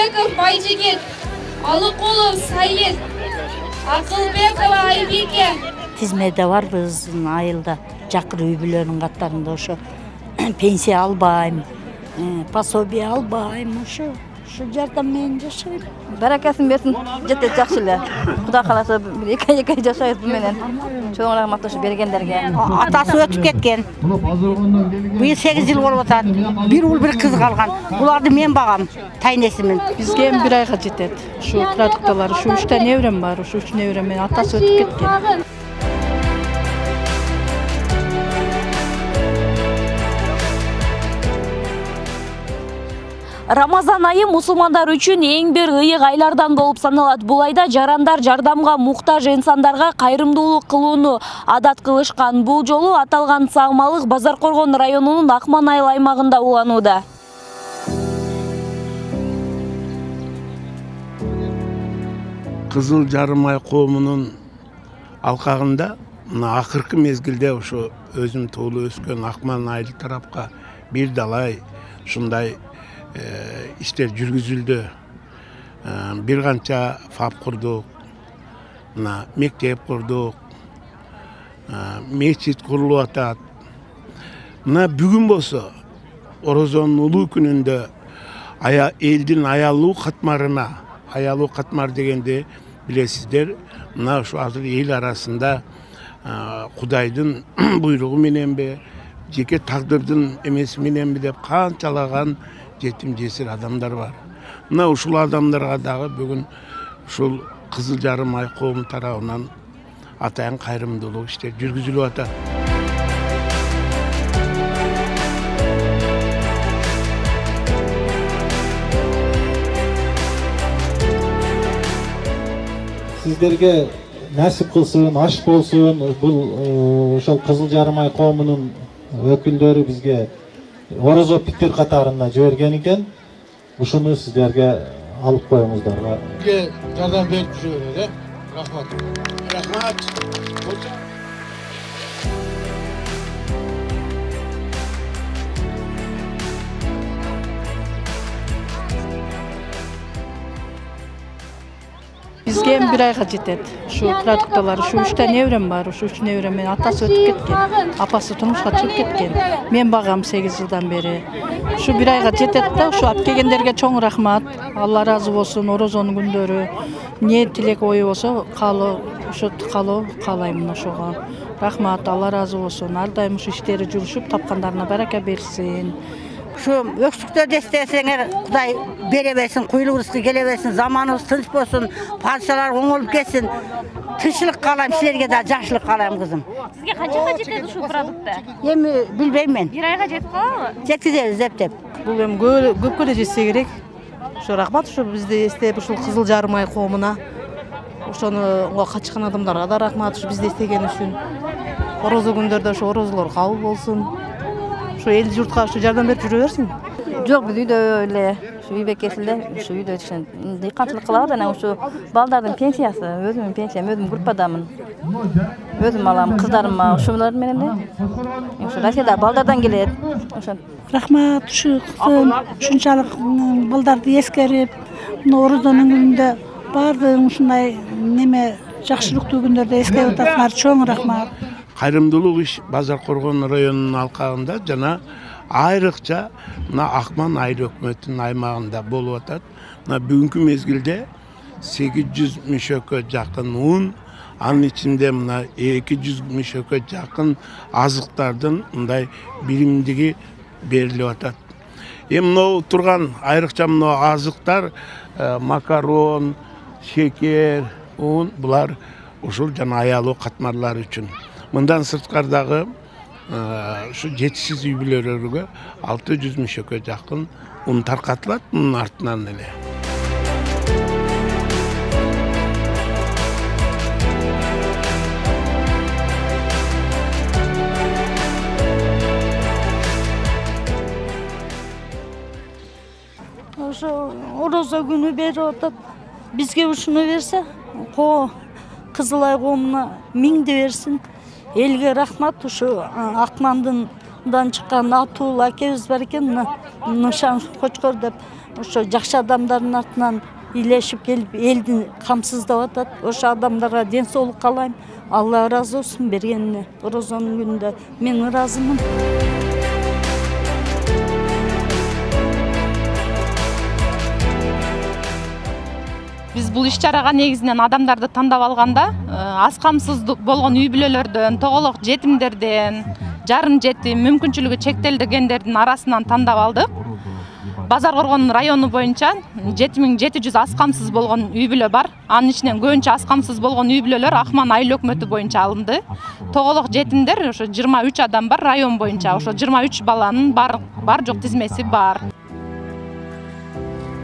Акылбеков Байжигит, Алыкулов Саид, Акылбекова Айбике. Тизмеде бар биздин айылда жакыр үй бүлөнүн каттарында ошо пенсия албайм, пособие албайм, ошо жардам менен жашайм. Баракасын берсин, жетет жакшы эле. Кудай кааласа эки жашайбыз менен. Чоң рахмат ошо бергендерге. Атасы өтүп кеткен. Быйыл 8 жыл болуп атат. Бир уул бир кыз калган. Буларды мен багам, тайнесимин. Бизге 1 айга жетет. Ушу продукталар, ушу 3 та неберем бар, ушу 3 неберем менен атасы өтүп кеткен. Рамазан айы мусулмандар үчүн эң бир ыйык айлардан болуп саналат. Бул айда жарандар жардамга муктаж инсандарга кайрымдуулук кылууну адат кылышкан. Бул жолу аталган сагмалык Базаркоргон районунун Акман айыл аймагында уланууда. Кызыл жарым ай коомунун алкагында акыркы мезгилде ошо өзүм туулуп өскөн Акман айыл тарапка бир далай ушундай иштер жүргүзүлдү. Бир канча фаб курдук, мектеп курдук, мечит курулуп атат. Бүгүн болсо Орозонун улуу күнүндө элдин аялуу катмар дегенде билесиздер, ушу азыр эл арасында Кудайдын буйругу мененби, жеке тагдырдын эмеси мененби деп канчалаган жетим жесир адамдар бар. Ушул адамдарга дагы бүгүн ушул Кызыл жарым ай коому тарабынан атайын кайрымдуулук иштер жүргүзүлүп атат. Сиздерге насип кылсын, аш болсун. Бул ошол Кызыл жарым ай коомунун өкүлдөрү бизге орозо питир катарына жиберген экен. Ушуну сиздерге алып коюңуздар. Бизге жардам берип жүрөбүз, рахмат. Рахмат. Бизге 1 айга жетет. Ушу продукталар, ушу 3 та неберем бар, ушу 3 неберем менен атасы өтүп кеткен. Апасы турмушка чыгып кеткен. Мен багам 8 жылдан бери. Ушу 1 айга жетет да, ушу алып келгендерге чоң рахмат. Алла разы болсун. Орозонун күндөрү не тилек ою болсо, каалаймын ошого. Рахмат, Алла разы болсун. Ар дайым ушу иштери жүрүшүп, тапкандарына барака берсин. Şu öksüktörde isteseler Kuday bere versin, kuyulu rızkı gele versin, zamanımız tınç bolsun, parçalar oңolup ketsin. Tınçlık kalayım, sizlerge de yaşlılık kalayım kızım. Sizge kançaga жетет ушул продукт? Эми билбейм мен. 1 айга жетип калабы? Жеткизебиz деп. Бул эми көпкө эле жетсе керек. Ошо рахмат, ушу бизди эстеп ушул Кызыл жарым ай коомуна. Ошону качкан адамдарга да рахмат, ушу бизди эстеген үчүн. Орозо күндөрдө ошо орозолор кабыл болсун. Şu el jurtqa şu jardam berip жүрө берсин. Жок, биз үйдө эле, ушу үй бекесилде, ушу үйдө ишен дыйканчылык кылабыз, анан ушу балдардын пенсиясы, өзүмдүн пенсиям, өзүм группадамын. Өзүм алам, кыздарыма ушулар менен эле. Ушу Россияда балдардан келет. Ошон. Рахмат, ушу кызым ушунчалык балдарды эскерип, Орозонун күнүндө бардыгын ушундай неме жакшылыктуу күндөрдө эскерип атасыңар, чоң рахмат. Кайрымдуулук иш Базаркоргон районунун алкагында жана айрыкча Акман айыл өкмөтүнүн аймагында болуп атат. Бүгүнкү мезгилде 800 мүшөккө жакын un, анын ичинде 200 мүшөккө жакын азыктардын мындай биримдиги берилип атат. Эми турган айрыкча азыктар макарон, шекер, un булар ушул жана аялуу катмарлар үчүн. Мындан сырткардагы ушу жетишсиз үй бүлөлөргө 600 мүшөккө жакын un таркатылат, мунун артынан эле. Ошо орозо күнү берип атат. Бизге ушуну берсе, Кызыл ай коомуна миңди берсин. Элге рахмат, ушу Акмандан чыккан Атул акебиз бар экен, Нышан Кочкор деп. ошо жакшы адамдардын артынан илешип келип элди камсыздап атат. Ошо адамдарга ден соолук каалайм. Алла ыраазы болсун бергенине. Орозонун күнүндө мен ыраазымын. Биз бул иш-чарага негизинен адамдарды тандап алганда, аз камсыз болгон үй бүлөлөрдөн, тоголок жетимдерден, жарым жетим, мүмкүнчүлүгү чектелгендердин арасынан тандап алдык. Базар Коргон району боюнча 7700 аз камсыз болгон үй бүлө бар. Анын ичинен көбүнчө аз камсыз болгон үй бүлөлөр Акман айыл өкмөтү боюнча алынды. Тоголок жетимдер ошо 23 адам бар район боюнча. Ошо 23 баланын бар жок тизмеси бар.